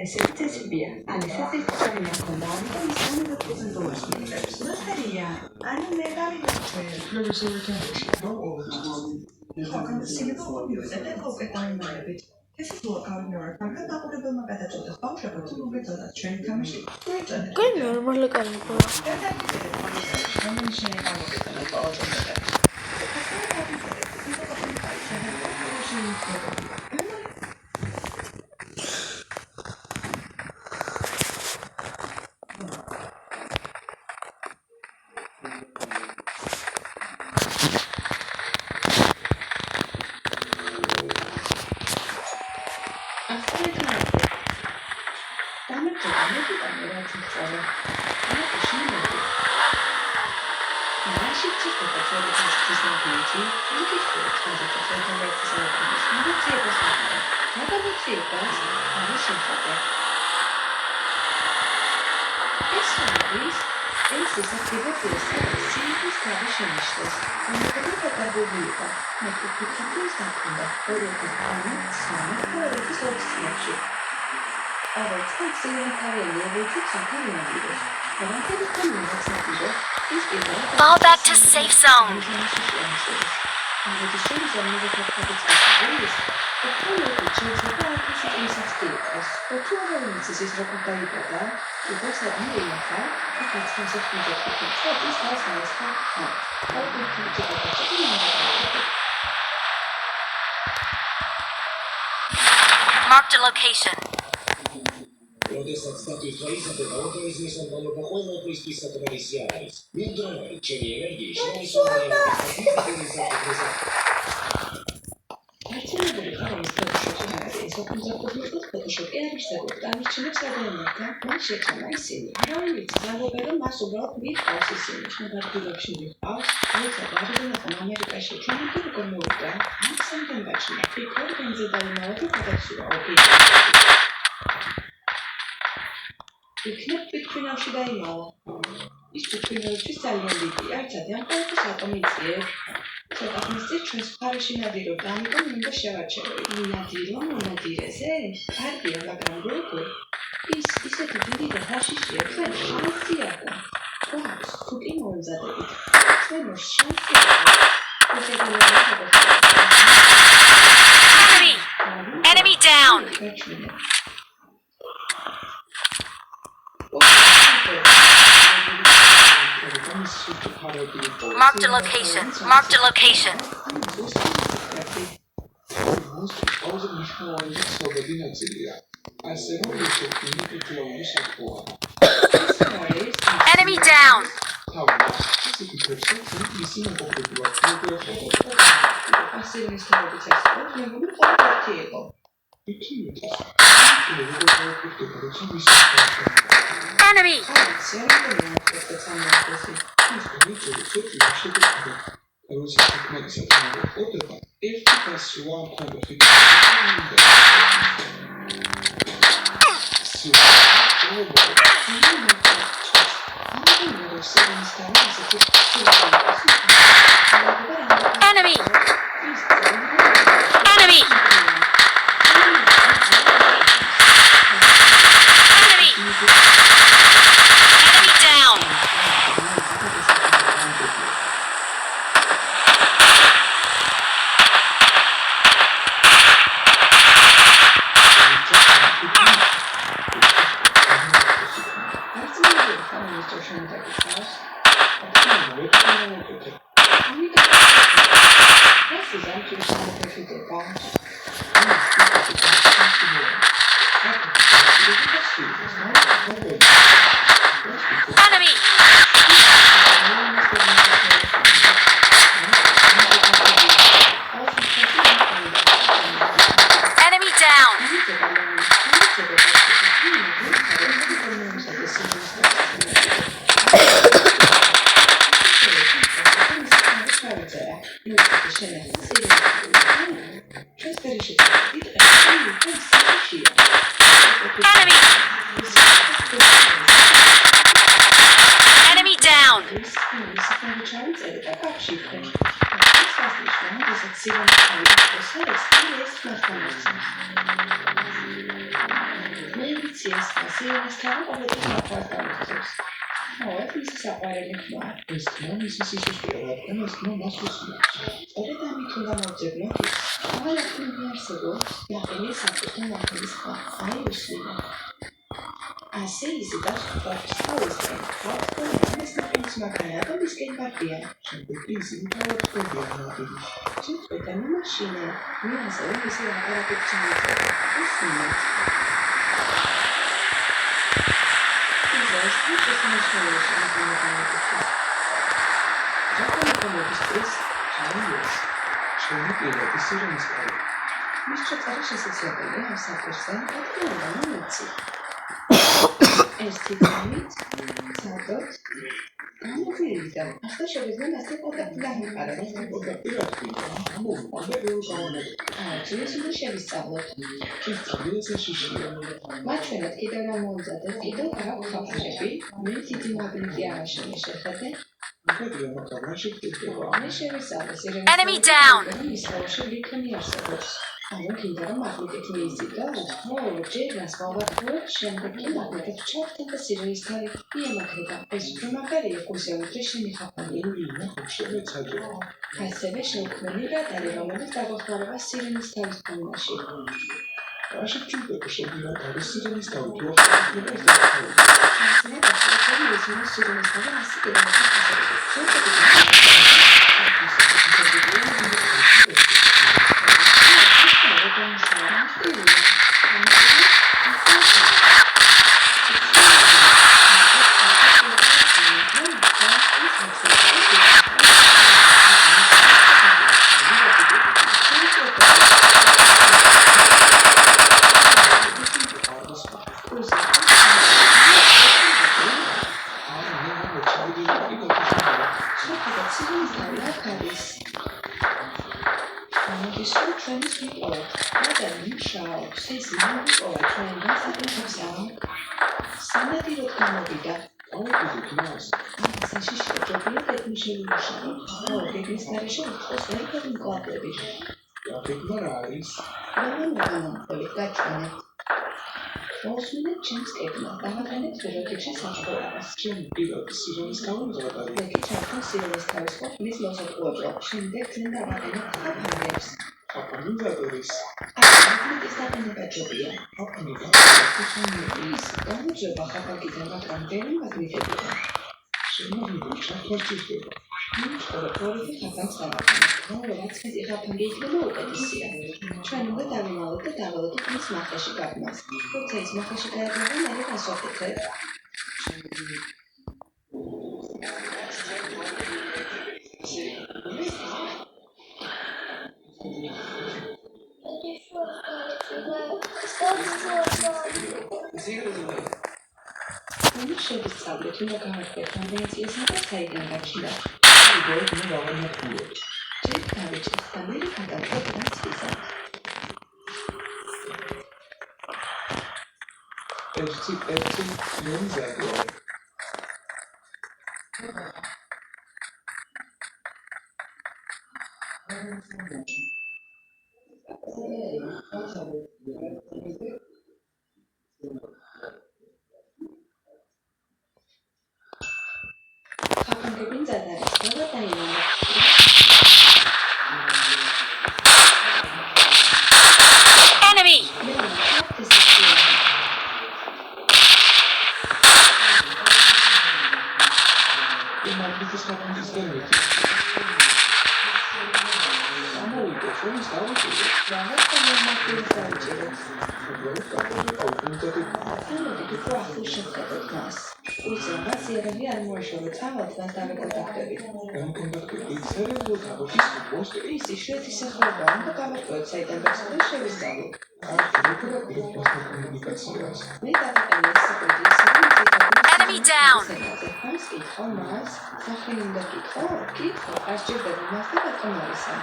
ესეთი წესებია. ანესაც ისწავლია კომბანი და ისწავლია პრეზენტუას მიიღებს. ნახარია. ანუ მე დავიწყე. Kaj normalno kaniko. Fall back to safe zone. Marked a location. როდესაც დაკითხვა იზრდება ორგანიზმის ორგანოთა ყოველთვის საკმარისი არ არის. მიმდროინავით ჩემი ენერგიის შემოსავლელი იქნებ თვითმფრინავში დაიმალა. ის თვითმფრინავში ძალიან დიდია, ძალიან ყოველთვის ატომიცია. ცოტა ხნის წინ ჩვენს მხარეში ნადირობდა, ამიტომ მინდა შევარჩევი. მინადირო მონადირეზე? კარგია, მაგრამ როგორ? ის ისეთი დიდი და დაშიშია, ჩვენ შანსი აქვს. გვაქვს, თუ კი მოემზადებით. ჩვენ შანსი აქვს. Enemy down. Marked a location. Marked a location. Enemy down. Enemy. Enemy. Enemy. Enemy down. სირენის თავი ყოველთვის მართავს გამოსცემს. მოეთ მისი საყვარელი ხმა. ეს ხმა მისი სისუსტეა, რადგან ეს ხმა მას უსმენს. სწორედ ამით უნდა მოვძებნოთ ის. აღარ არსებობს ნაყინის საფუძველი ნაყინის ხმა. აი უსმენო. ასე იზიდავს ფოთს თავისკენ. ფოთს ნაყინის მაგარია და მისკენ გარბია. შემდეგ ისინი თავად ხვდებიან ნაყინის. შეწყვეტა მაშინა. მე ასევე მისი ლაპარაკით ჩამოწევდა. უსმენთ. ჩემი პირადი სირენის თავი. მის ჩაწერა შესაძლებელია ამ საფრთხე ადგილიდან მომეცი. ეს თითქმის სადოთ გამოვიდა. ახლა შევიდნენ ასე კონტაქტი გამიყარა. კონტაქტი რა თქმა უნდა, ჯერ უნდა შევისწავლოთ. ეს შიშია. მათ ჩვენად კიდევ რა მოუწოდეთ, კიდევ რა ხაფხები, მე დიდი მაგნიტი აღაშენე შეხედე. მე შევისწავლე სირენის Enemy down. ის ხელში ლიქონი არსებობს. ანუ კიდევ რომ მაგნიტით მიიზიდოთ, ჯერ რას მოვაწყოთ, შემდეგ კი მაგნიტით ჩავხდეთ და სირენის თავი იემაგრება. ეს უფრო მაგარია, გულზე უდრე შემიხაფანი. ასევე შეუქმნელი რადარი, რომელიც დაგვეხმარება სირენის თავის ფორმაში. რაში ჭირდება შეგიძლიათ არის სირენის თავი თუ შეიძლება გასაგები ისინი სირენის თავი ასე შემდეგ ჩვენ დავაყენებთ ხაფანგებს. აპანიზატორის მაგნიტის დაყენება ჯობია. ის გამოძება ხაფანგიდან, მაგრამ ვერ მაგნიტებია. შემოგვიყვება ჩაქვა ჭირდება. ორი ხაფანგს დავაყენებთ. რაც მეტი ხაფანგი იქნება უკეთესია. ჩვენ უნდა დავიმალოთ და დაველოდოთ მის მახეში გაბმას. როცა ის მახეში გაედინება, მერე გასვაფეთქებ. მე შევისწავლეთ, უნდა გავაკეთოთ კონვენციასა და საიდან გაჩნდა. ჯერ დავიჭერთ და მერე გადავწყვეტ რაც ვიზავთ. ერთი მომზადო. ხაფანგები მზად არის, გადაიმა. Enemy. მაგნიტის ხაფანგის გემით. ამოვიდა, შონის დავიჭერე. რაღაც ნორმალურს დავიჭერეთ. აუტომატურად უფრო ახლოს შევხედოთ მას. უცებად სიერები არ მოეშოროთ, ავად მას დავეკონტაქტებით. კონტაქტები წერებულ თავის პოსტი. ისი შვედის ახალობა, უნდა გავაკეთოთ საიდან გასული შევისწავლოთ. კომუნიკაციას. მე დავაყენე საკუთარი Enemy down. ეს კითხვა მას, სახელი უნდა კითხო, არ სჭირდება მას და ბატონ არისა.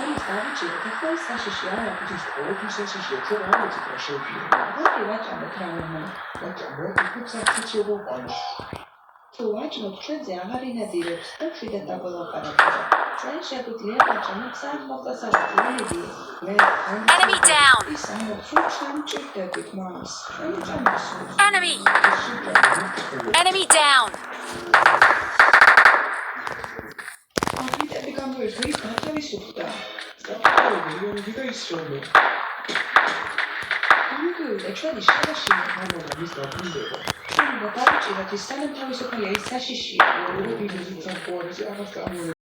ხელის დავიჭირეთ, ახლა ის საშიში არა, ის ყოველთვის საშიშია, ჩვენ არ ვიცით რა შევფიქრებთ. ვარი ვაჭამოთ რაიმე. ვაჭამოთ, იქ საფრთხე მოვყანოთ. თუ ვაჭმოთ, ჩვენზე აღარ ინადირებს და მშვიდად დაგველაპარაკება. ჩვენ შეგვიძლია ვაჭამოთ სამ მოხდასავალი. მე Enemy down. ის ამბობს, რომ ჩვენ ჭირდებით მას. ჩვენ ჭამს. Enemy. Enemy down. აფრიტები გამოირჩა ის გათავისუფლდა. მილიონი და ის შოვნა. გამიგივიდა ჩვენი შარაში ამალა ის დაბრუნდება. ჩვენ დავიჭიროთ ის სანამ თავისუფალია ის საშიშია. ორი ბიზნესი წამყვანი აღარ წამოვა.